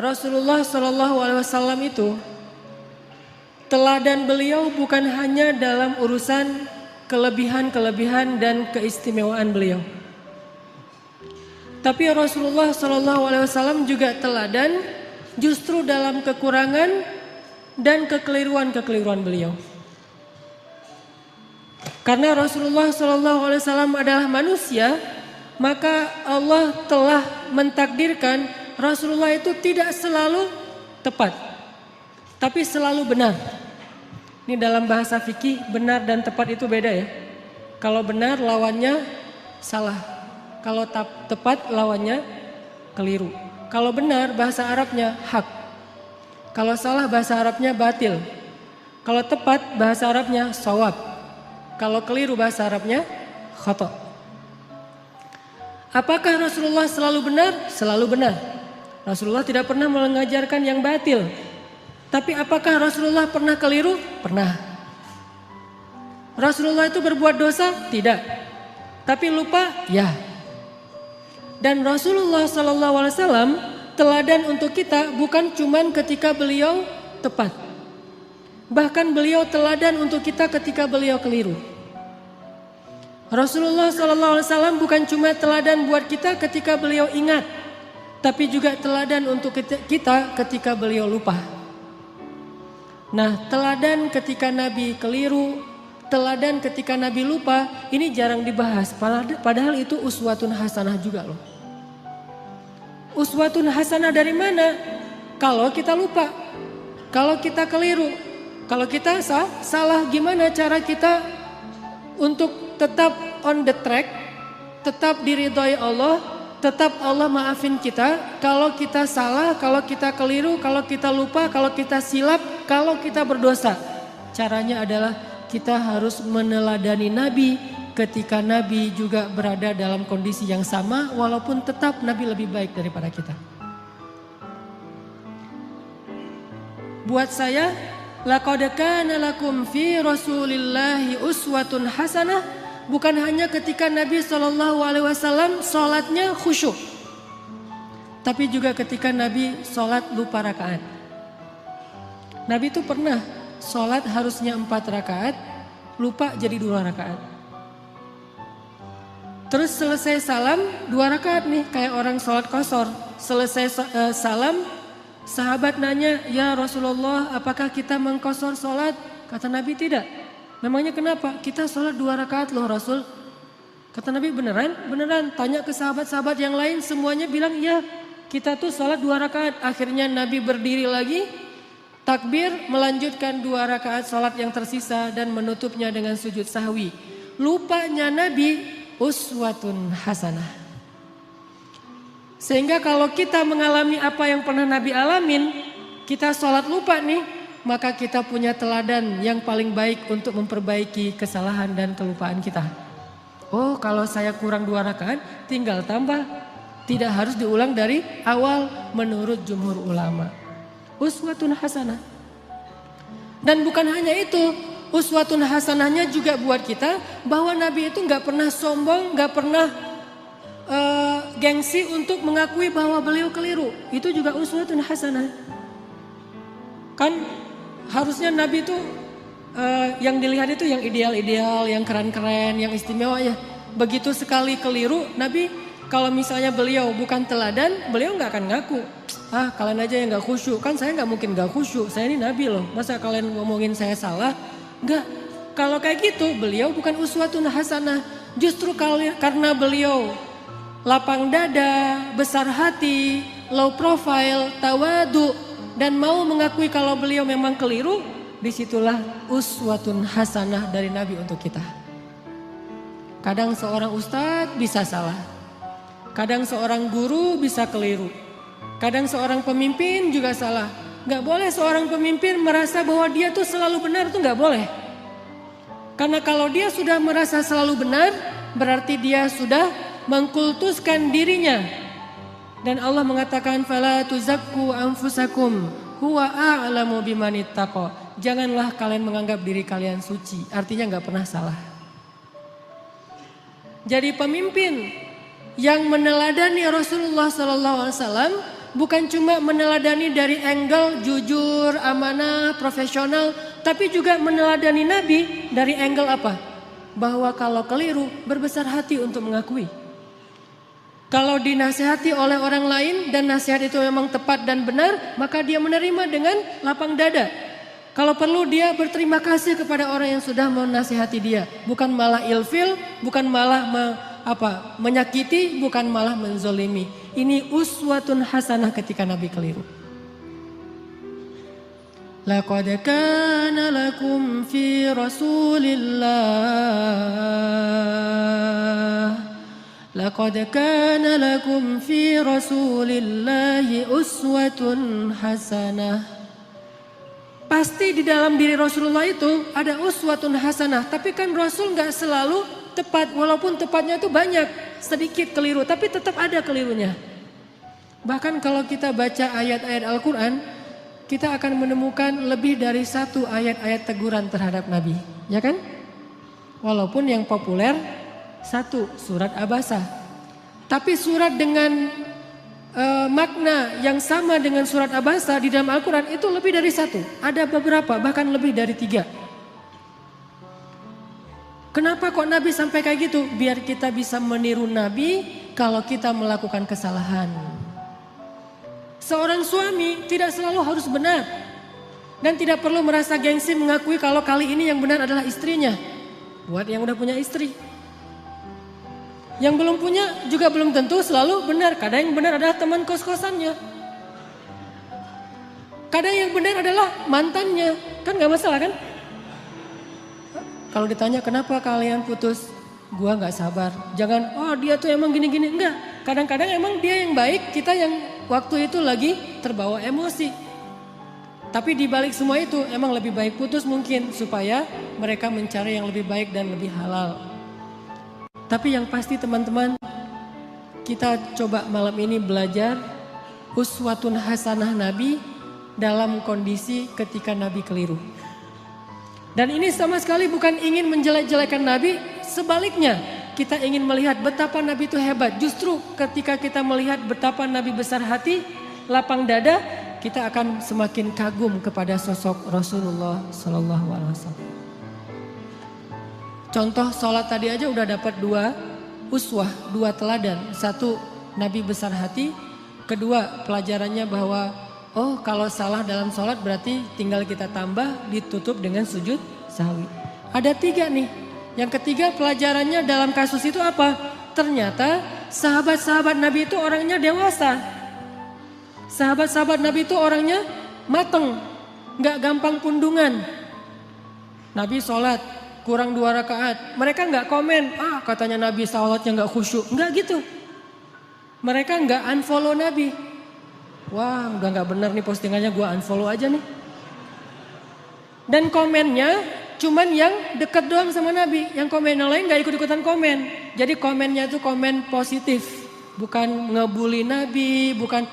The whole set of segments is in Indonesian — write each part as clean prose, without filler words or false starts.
Rasulullah SAW itu teladan beliau bukan hanya dalam urusan kelebihan-kelebihan dan keistimewaan beliau. Tapi Rasulullah SAW juga teladan justru dalam kekurangan dan kekeliruan-kekeliruan beliau. Karena Rasulullah SAW adalah manusia, maka Allah telah mentakdirkan Rasulullah itu tidak selalu tepat, tapi selalu benar. Ini dalam bahasa fikih, benar dan tepat itu beda ya. Kalau benar lawannya salah, kalau tepat lawannya keliru. Kalau benar bahasa Arabnya hak, kalau salah bahasa Arabnya batil. Kalau tepat bahasa Arabnya shawab, kalau keliru bahasa Arabnya khata'. Apakah Rasulullah selalu benar? Selalu benar. Rasulullah tidak pernah mengajarkan yang batil. Tapi apakah Rasulullah pernah keliru? Pernah. Rasulullah itu berbuat dosa? Tidak. Tapi lupa? Ya. Dan Rasulullah SAW teladan untuk kita bukan cuma ketika beliau tepat. Bahkan beliau teladan untuk kita ketika beliau keliru. Rasulullah SAW bukan cuma teladan buat kita ketika beliau ingat, tapi juga teladan untuk kita ketika beliau lupa. Nah, teladan ketika Nabi keliru, teladan ketika Nabi lupa, ini jarang dibahas. Padahal itu uswatun hasanah juga loh. Uswatun hasanah dari mana? Kalau kita lupa, kalau kita keliru, kalau kita salah, gimana cara kita untuk tetap on the track, tetap diridhoi Allah, tetap Allah maafin kita kalau kita salah, kalau kita keliru, kalau kita lupa, kalau kita silap, kalau kita berdosa. Caranya adalah kita harus meneladani Nabi ketika Nabi juga berada dalam kondisi yang sama, walaupun tetap Nabi lebih baik daripada kita. Buat saya, laqad kana lakum fi Rasulillahi uswatun hasanah. Bukan hanya ketika Nabi SAW sholatnya khusyuk, tapi juga ketika Nabi sholat lupa rakaat. Nabi itu pernah sholat harusnya 4 rakaat, lupa jadi 2 rakaat. Terus selesai salam 2 rakaat nih, kayak orang sholat qashar. Selesai salam, sahabat nanya, ya Rasulullah, apakah kita mengqashar sholat? Kata Nabi, tidak. Memangnya kenapa? Kita sholat 2 rakaat loh Rasul. Kata Nabi, beneran? Beneran. Tanya ke sahabat-sahabat yang lain, semuanya bilang ya, kita tuh sholat 2 rakaat. Akhirnya Nabi berdiri lagi, takbir, melanjutkan 2 rakaat sholat yang tersisa dan menutupnya dengan sujud sahwi. Lupanya Nabi uswatun hasanah. Sehingga kalau kita mengalami apa yang pernah Nabi alamin, kita sholat lupa nih, maka kita punya teladan yang paling baik untuk memperbaiki kesalahan dan kelupaan kita. Oh, kalau saya kurang 2 rakaat, tinggal tambah. Tidak harus diulang dari awal menurut jumhur ulama. Uswatun hasanah. Dan bukan hanya itu, uswatun hasanahnya juga buat kita bahwa Nabi itu gak pernah sombong, gak pernah gengsi untuk mengakui bahwa beliau keliru. Itu juga uswatun hasanah. Kan harusnya Nabi itu yang dilihat itu yang ideal-ideal, yang keren-keren, yang istimewa ya. Begitu sekali keliru, Nabi kalau misalnya beliau bukan teladan, beliau nggak akan ngaku. Ah, kalian aja yang nggak khusyuk, kan saya nggak mungkin nggak khusyuk. Saya ini Nabi loh, masa kalian ngomongin saya salah? Nggak. Kalau kayak gitu, beliau bukan uswatun hasanah. Justru karena beliau lapang dada, besar hati, low profile, tawadu, dan mau mengakui kalau beliau memang keliru, disitulah uswatun hasanah dari Nabi untuk kita. Kadang seorang ustadz bisa salah, kadang seorang guru bisa keliru, kadang seorang pemimpin juga salah. Gak boleh seorang pemimpin merasa bahwa dia tuh selalu benar, tuh gak boleh. Karena kalau dia sudah merasa selalu benar, berarti dia sudah mengkultuskan dirinya. Dan Allah mengatakan fala tuzakku anfusakum huwa a'lamu bimanittaqa. Janganlah kalian menganggap diri kalian suci, artinya enggak pernah salah. Jadi pemimpin yang meneladani Rasulullah SAW bukan cuma meneladani dari angle jujur, amanah, profesional, tapi juga meneladani Nabi dari angle apa? Bahwa kalau keliru berbesar hati untuk mengakui. Kalau dinasihati oleh orang lain dan nasihat itu memang tepat dan benar, maka dia menerima dengan lapang dada. Kalau perlu dia berterima kasih kepada orang yang sudah menasihati dia, bukan malah ilfil, bukan malah menyakiti, bukan malah menzolimi. Ini uswatun hasanah ketika Nabi keliru. Laqad kana lakum fi Rasulillah Laqad kana lakum fi Rasulillahi uswatun hasanah. Pasti di dalam diri Rasulullah itu ada uswatun hasanah. Tapi kan Rasul gak selalu tepat. Walaupun tepatnya itu banyak, sedikit keliru. Tapi tetap ada kelirunya. Bahkan kalau kita baca ayat-ayat Al-Quran, kita akan menemukan lebih dari satu ayat-ayat teguran terhadap Nabi. Ya kan? Walaupun yang populer satu, surat Abasa. Tapi surat dengan makna yang sama dengan surat Abasa di dalam Al-Quran itu lebih dari satu. Ada beberapa, bahkan lebih dari 3. Kenapa kok Nabi sampai kayak gitu? Biar kita bisa meniru Nabi kalau kita melakukan kesalahan. Seorang suami tidak selalu harus benar. Dan tidak perlu merasa gengsi mengakui kalau kali ini yang benar adalah istrinya. Buat yang udah punya istri. Yang belum punya juga belum tentu selalu benar. Kadang yang benar adalah teman kos-kosannya. Kadang yang benar adalah mantannya. Kan gak masalah kan? Kalau ditanya kenapa kalian putus? Gua gak sabar. Jangan, oh dia tuh emang gini-gini. Enggak. Kadang-kadang emang dia yang baik, kita yang waktu itu lagi terbawa emosi. Tapi di balik semua itu emang lebih baik putus mungkin. Supaya mereka mencari yang lebih baik dan lebih halal. Tapi yang pasti teman-teman, kita coba malam ini belajar uswatun hasanah Nabi dalam kondisi ketika Nabi keliru. Dan ini sama sekali bukan ingin menjelek-jelekan Nabi, sebaliknya kita ingin melihat betapa Nabi itu hebat. Justru ketika kita melihat betapa Nabi besar hati, lapang dada, kita akan semakin kagum kepada sosok Rasulullah SAW. Contoh sholat tadi aja udah dapat 2 uswah, 2 teladan. 1, Nabi besar hati. 2, pelajarannya bahwa oh kalau salah dalam sholat berarti tinggal kita tambah, ditutup dengan sujud sahwi. Ada 3 nih. Yang ketiga pelajarannya dalam kasus itu apa? Ternyata sahabat-sahabat Nabi itu orangnya dewasa. Sahabat-sahabat Nabi itu orangnya mateng, gak gampang pundungan. Nabi sholat. Kurang 2 rakaat, mereka nggak komen, katanya Nabi salatnya nggak khusyuk, nggak gitu. Mereka nggak unfollow Nabi. Wah, udah nggak benar nih postingannya, gua unfollow aja nih. Dan komennya cuman yang deket doang sama Nabi, yang komen yang lain nggak ikut-ikutan komen. Jadi komennya tuh komen positif, bukan ngebully Nabi, bukan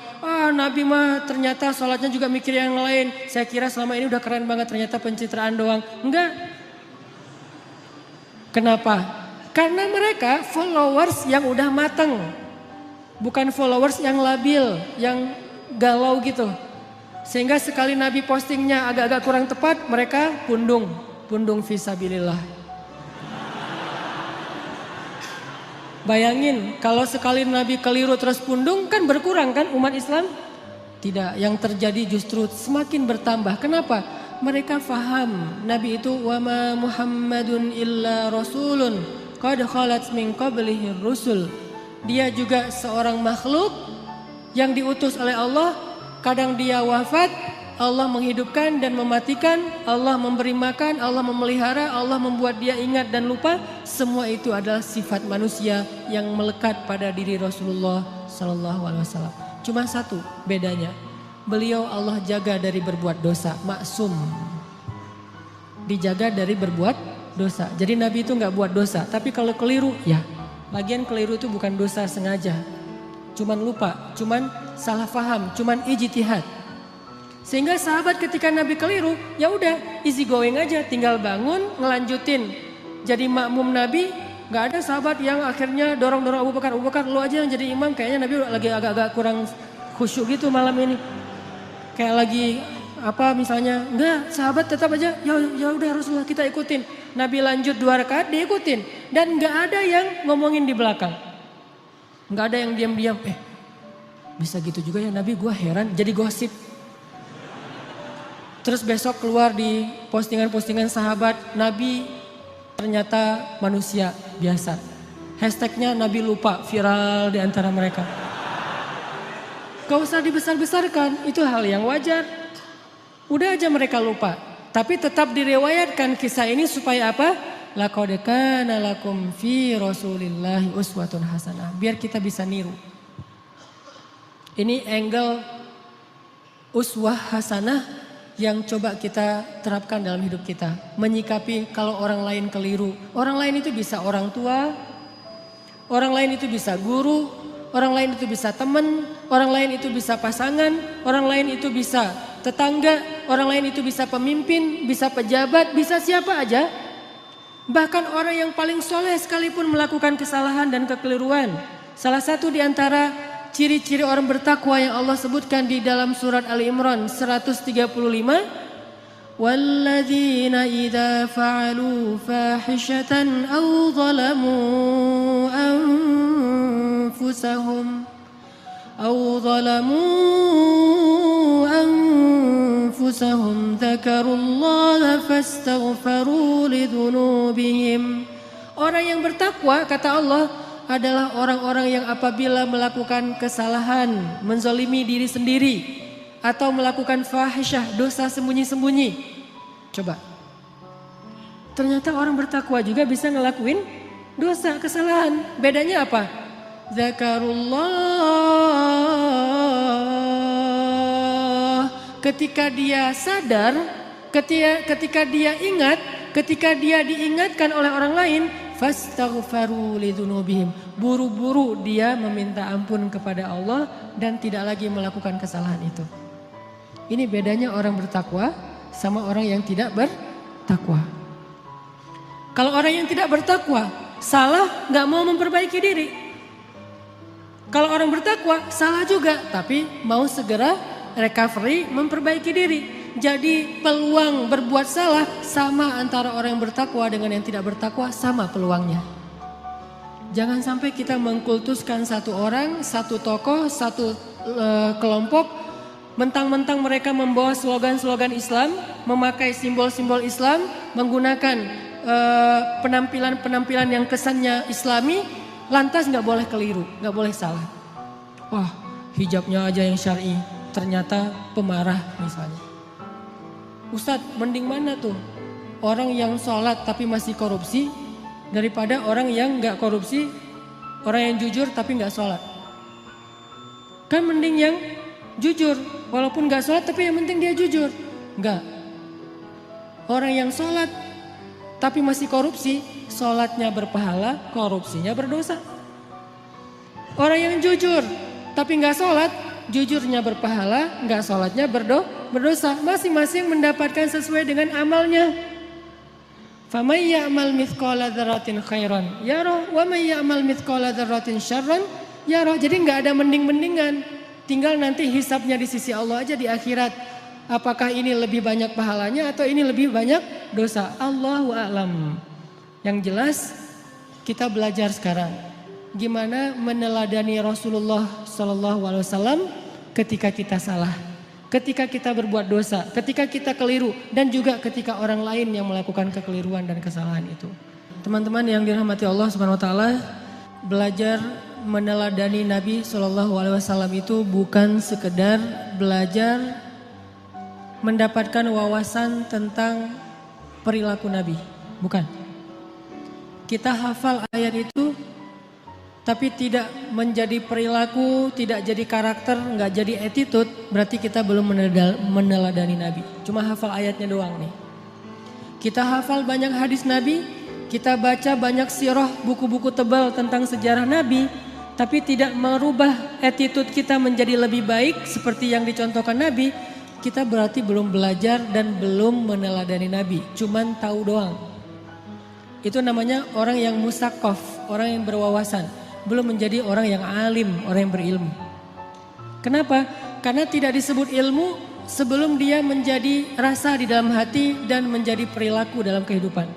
Nabi mah ternyata salatnya juga mikir yang lain. Saya kira selama ini udah keren banget, ternyata pencitraan doang. Enggak. Kenapa? Karena mereka followers yang udah mateng. Bukan followers yang labil, yang galau gitu. Sehingga sekali Nabi postingnya agak-agak kurang tepat, mereka pundung fisabilillah. Bayangin kalau sekali Nabi keliru terus pundung kan berkurang kan umat Islam? Tidak, yang terjadi justru semakin bertambah. Kenapa? Mereka faham Nabi itu wa ma Muhammadun illa rasulun qad khalat min qablihi rusul. Dia juga seorang makhluk yang diutus oleh Allah. Kadang dia wafat, Allah menghidupkan dan mematikan, Allah memberi makan, Allah memelihara, Allah membuat dia ingat dan lupa. Semua itu adalah sifat manusia yang melekat pada diri Rasulullah SAW. Cuma satu bedanya. Beliau Allah jaga dari berbuat dosa, maksum. Dijaga dari berbuat dosa. Jadi Nabi itu gak buat dosa. Tapi kalau keliru, ya. Lagian keliru itu bukan dosa sengaja. Cuman lupa, cuman salah paham, cuman ijtihad. Sehingga sahabat ketika Nabi keliru, ya udah easy going aja. Tinggal bangun, ngelanjutin. Jadi makmum Nabi, Gak ada sahabat yang akhirnya dorong-dorong Abu Bakar. Abu Bakar lu aja yang jadi imam, kayaknya Nabi lagi agak-agak kurang khusyuk gitu malam ini. Kayak lagi apa misalnya, enggak, sahabat tetap aja ya udah Rasulullah kita ikutin. Nabi lanjut 2 rakaat diikutin dan enggak ada yang ngomongin di belakang. Enggak ada yang diam-diam, bisa gitu juga ya Nabi, gua heran, jadi gosip. Terus besok keluar di postingan-postingan sahabat, Nabi ternyata manusia biasa. Hashtagnya Nabi lupa, viral di antara mereka. Gak usah dibesar-besarkan, itu hal yang wajar. Udah aja mereka lupa. Tapi tetap direwayatkan kisah ini supaya apa? Laqad kana lakum fi Rasulillahi uswatun hasanah. Biar kita bisa niru. Ini angle uswah hasanah yang coba kita terapkan dalam hidup kita. Menyikapi kalau orang lain keliru. Orang lain itu bisa orang tua, orang lain itu bisa guru, orang lain itu bisa teman, orang lain itu bisa pasangan, orang lain itu bisa tetangga, orang lain itu bisa pemimpin, bisa pejabat, bisa siapa aja. Bahkan orang yang paling soleh sekalipun melakukan kesalahan dan kekeliruan. Salah satu di antara ciri-ciri orang bertakwa yang Allah sebutkan di dalam surat Ali Imran 135. Walladzina idza fa'alu fahishatan aw zalamu anfusahum dzakarullaha fastaghfaru lidzunubihim. Orang yang bertakwa kata Allah adalah orang-orang yang apabila melakukan kesalahan, menzolimi diri sendiri, atau melakukan fahisyah, dosa sembunyi-sembunyi. Coba. Ternyata orang bertakwa juga bisa ngelakuin dosa, kesalahan. Bedanya apa? Zakarullah. Ketika dia sadar, ketika dia ingat, ketika dia diingatkan oleh orang lain, fastaghfaru lidzunubihim. Buru-buru dia meminta ampun kepada Allah dan tidak lagi melakukan kesalahan itu. Ini bedanya orang bertakwa sama orang yang tidak bertakwa. Kalau orang yang tidak bertakwa salah gak mau memperbaiki diri. Kalau orang bertakwa salah juga tapi mau segera recovery, memperbaiki diri. Jadi peluang berbuat salah sama antara orang yang bertakwa dengan yang tidak bertakwa, sama peluangnya. Jangan sampai kita mengkultuskan satu orang, satu tokoh, satu kelompok. Mentang-mentang mereka membawa slogan-slogan Islam, memakai simbol-simbol Islam, menggunakan penampilan-penampilan yang kesannya Islami, lantas gak boleh keliru, gak boleh salah. Wah, hijabnya aja yang syar'i, ternyata pemarah misalnya. Ustadz, mending mana tuh? Orang yang sholat tapi masih korupsi daripada orang yang gak korupsi, orang yang jujur tapi gak sholat. Kan mending yang jujur, walaupun gak sholat tapi yang penting dia jujur. Enggak. Orang yang sholat tapi masih korupsi, sholatnya berpahala, korupsinya berdosa. Orang yang jujur tapi gak sholat, jujurnya berpahala, gak sholatnya berdosa. Masing-masing mendapatkan sesuai dengan amalnya. Faman ya'mal mithqala dzarratin khairan yarah wa man ya'mal mithqala dzarratin syarran yarah. Jadi gak ada mending-mendingan. Tinggal nanti hisabnya di sisi Allah aja di akhirat. Apakah ini lebih banyak pahalanya atau ini lebih banyak dosa? Allahu a'lam. Yang jelas kita belajar sekarang gimana meneladani Rasulullah SAW ketika kita salah, ketika kita berbuat dosa, ketika kita keliru, dan juga ketika orang lain yang melakukan kekeliruan dan kesalahan itu. Teman-teman yang dirahmati Allah Subhanahu Wa Taala, belajar meneladani Nabi SAW itu bukan sekedar belajar mendapatkan wawasan tentang perilaku Nabi, bukan. Kita hafal ayat itu tapi tidak menjadi perilaku, tidak jadi karakter, nggak jadi attitude, berarti kita belum meneladani Nabi. Cuma hafal ayatnya doang nih. Kita hafal banyak hadis Nabi, kita baca banyak sirah, buku-buku tebal tentang sejarah Nabi, tapi tidak merubah attitude kita menjadi lebih baik seperti yang dicontohkan Nabi, kita berarti belum belajar dan belum meneladani Nabi, cuman tahu doang. Itu namanya orang yang musakof, orang yang berwawasan. Belum menjadi orang yang alim, orang yang berilmu. Kenapa? Karena tidak disebut ilmu sebelum dia menjadi rasa di dalam hati dan menjadi perilaku dalam kehidupan.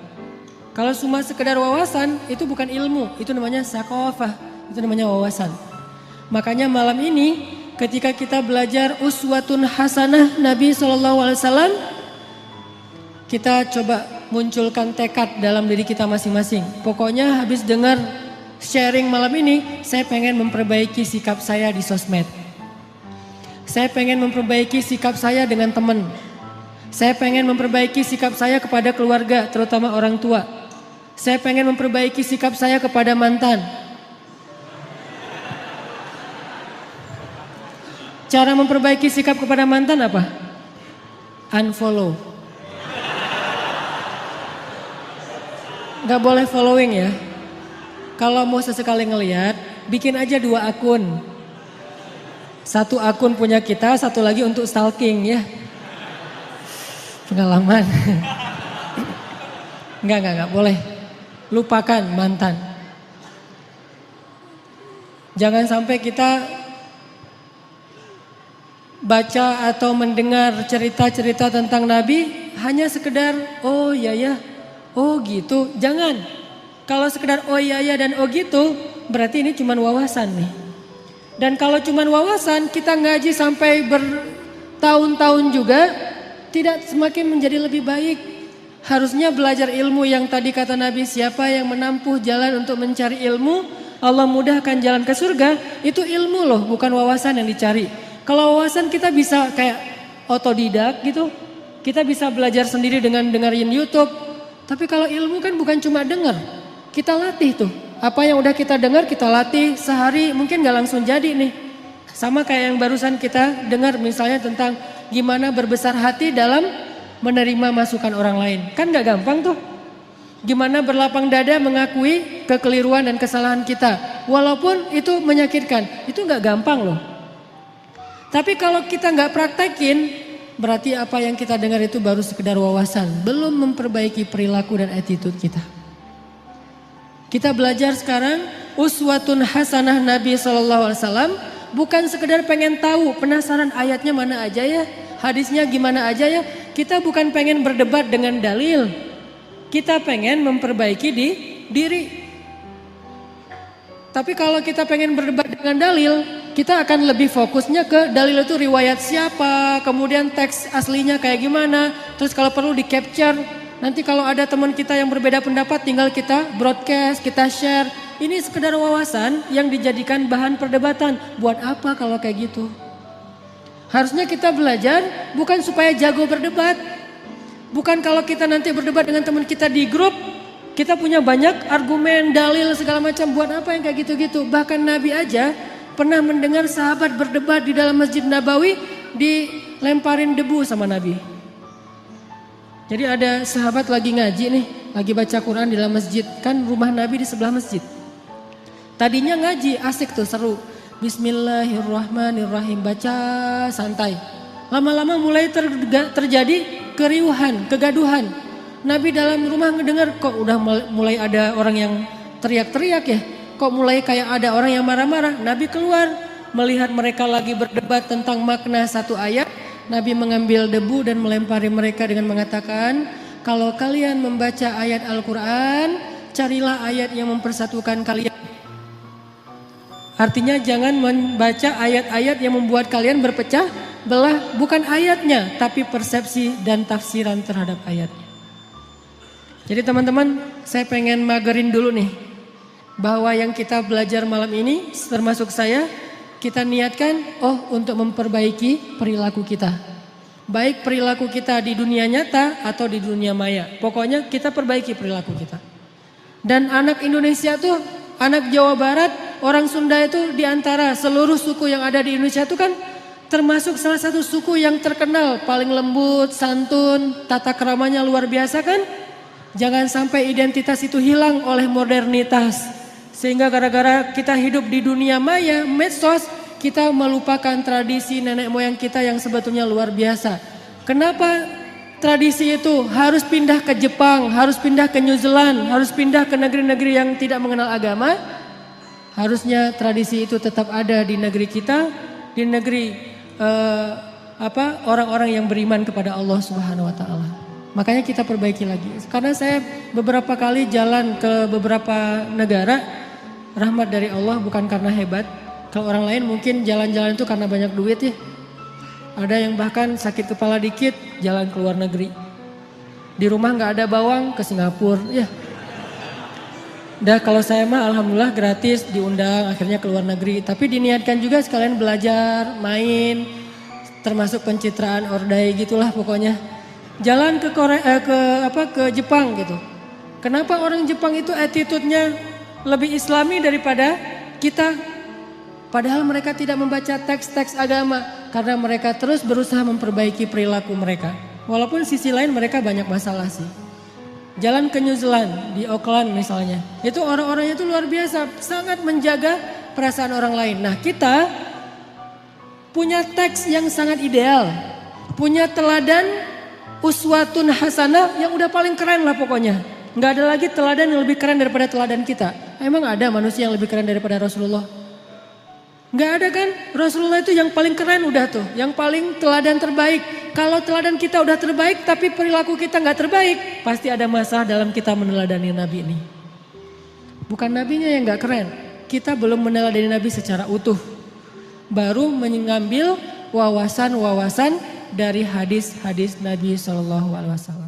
Kalau cuma sekedar wawasan, itu bukan ilmu, itu namanya sakofah, itu namanya wawasan. Makanya malam ini ketika kita belajar uswatun hasanah Nabi SAW, kita coba munculkan tekad dalam diri kita masing-masing. Pokoknya habis dengar sharing malam ini, saya pengen memperbaiki sikap saya di sosmed. Saya pengen memperbaiki sikap saya dengan teman. Saya pengen memperbaiki sikap saya kepada keluarga, terutama orang tua. Saya pengen memperbaiki sikap saya kepada mantan. Cara memperbaiki sikap kepada mantan apa? Unfollow. Gak boleh following ya. Kalau mau sesekali ngelihat, bikin aja 2 akun. 1 akun punya kita, 1 lagi untuk stalking ya. Pengalaman. Enggak boleh. Lupakan mantan. Jangan sampai kita baca atau mendengar cerita-cerita tentang Nabi hanya sekedar oh ya, oh gitu. Jangan. Kalau sekedar oh ya dan oh gitu, berarti ini cuma wawasan nih. Dan kalau cuma wawasan, kita ngaji sampai bertahun-tahun juga tidak semakin menjadi lebih baik. Harusnya belajar ilmu yang tadi kata Nabi, siapa yang menempuh jalan untuk mencari ilmu, Allah mudahkan jalan ke surga. Itu ilmu loh, bukan wawasan yang dicari. Kalau wawasan kita bisa kayak otodidak gitu. Kita bisa belajar sendiri dengan dengerin YouTube. Tapi kalau ilmu kan bukan cuma denger. Kita latih tuh. Apa yang udah kita dengar kita latih sehari mungkin gak langsung jadi nih. Sama kayak yang barusan kita dengar misalnya tentang gimana berbesar hati dalam menerima masukan orang lain. Kan gak gampang tuh. Gimana berlapang dada mengakui kekeliruan dan kesalahan kita. Walaupun itu menyakitkan. Itu gak gampang loh. Tapi kalau kita nggak praktekin, berarti apa yang kita dengar itu baru sekedar wawasan, belum memperbaiki perilaku dan attitude kita. Kita belajar sekarang uswatun hasanah Nabi SAW, bukan sekedar pengen tahu, penasaran ayatnya mana aja ya, hadisnya gimana aja ya. Kita bukan pengen berdebat dengan dalil, kita pengen memperbaiki diri. Tapi kalau kita pengen berdebat dengan dalil, kita akan lebih fokusnya ke dalil itu riwayat siapa, kemudian teks aslinya kayak gimana. Terus kalau perlu di capture, nanti kalau ada teman kita yang berbeda pendapat tinggal kita broadcast, kita share. Ini sekedar wawasan yang dijadikan bahan perdebatan. Buat apa kalau kayak gitu? Harusnya kita belajar bukan supaya jago berdebat. Bukan kalau kita nanti berdebat dengan teman kita di grup, kita punya banyak argumen, dalil segala macam. Buat apa yang kayak gitu-gitu? Bahkan Nabi aja pernah mendengar sahabat berdebat di dalam Masjid Nabawi, dilemparin debu sama Nabi. Jadi ada sahabat lagi ngaji nih, lagi baca Quran di dalam masjid. Kan rumah Nabi di sebelah masjid. Tadinya ngaji, asik tuh, seru. Bismillahirrahmanirrahim, baca santai. Lama-lama mulai terjadi keriuhan, kegaduhan. Nabi dalam rumah ngedengar kok udah mulai ada orang yang teriak-teriak ya. Kok mulai kayak ada orang yang marah-marah. Nabi keluar melihat mereka lagi berdebat tentang makna satu ayat. Nabi mengambil debu dan melempari mereka dengan mengatakan, kalau kalian membaca ayat Al-Quran, carilah ayat yang mempersatukan kalian. Artinya jangan membaca ayat-ayat yang membuat kalian berpecah belah. Bukan ayatnya, tapi persepsi dan tafsiran terhadap ayatnya. Jadi teman-teman, saya pengen magerin dulu nih. Bahwa yang kita belajar malam ini, termasuk saya, kita niatkan untuk memperbaiki perilaku kita. Baik perilaku kita di dunia nyata atau di dunia maya. Pokoknya kita perbaiki perilaku kita. Dan anak Indonesia tuh, anak Jawa Barat, orang Sunda itu diantara seluruh suku yang ada di Indonesia itu kan termasuk salah satu suku yang terkenal. Paling lembut, santun, tata keramanya luar biasa kan. Jangan sampai identitas itu hilang oleh modernitas. Sehingga gara-gara kita hidup di dunia maya, medsos, kita melupakan tradisi nenek moyang kita yang sebetulnya luar biasa. Kenapa tradisi itu harus pindah ke Jepang, harus pindah ke New Zealand, harus pindah ke negeri-negeri yang tidak mengenal agama. Harusnya tradisi itu tetap ada di negeri kita, di negeri orang-orang yang beriman kepada Allah Subhanahu wa taala. Makanya kita perbaiki lagi. Karena saya beberapa kali jalan ke beberapa negara, rahmat dari Allah bukan karena hebat. Kalau orang lain mungkin jalan-jalan itu karena banyak duit ya. Ada yang bahkan sakit kepala dikit jalan ke luar negeri. Di rumah nggak ada bawang ke Singapura ya. Kalau saya mah alhamdulillah gratis diundang akhirnya ke luar negeri. Tapi diniatkan juga sekalian belajar, main, termasuk pencitraan ordai gitulah pokoknya. Jalan ke ke Jepang gitu. Kenapa orang Jepang itu attitude-nya lebih Islami daripada kita? Padahal mereka tidak membaca teks-teks agama karena mereka terus berusaha memperbaiki perilaku mereka. Walaupun sisi lain mereka banyak masalah sih. Jalan ke New Zealand di Auckland misalnya, itu orang-orangnya itu luar biasa, sangat menjaga perasaan orang lain. Nah kita punya teks yang sangat ideal, punya teladan uswatun hasanah yang udah paling keren lah pokoknya. Nggak ada lagi teladan yang lebih keren daripada teladan kita. Emang ada manusia yang lebih keren daripada Rasulullah? Nggak ada kan? Rasulullah itu yang paling keren udah tuh, yang paling teladan terbaik. Kalau teladan kita udah terbaik tapi perilaku kita nggak terbaik, pasti ada masalah dalam kita meneladani Nabi ini. Bukan Nabinya yang nggak keren, kita belum meneladani Nabi secara utuh. Baru mengambil wawasan-wawasan dari hadis-hadis Nabi SAW.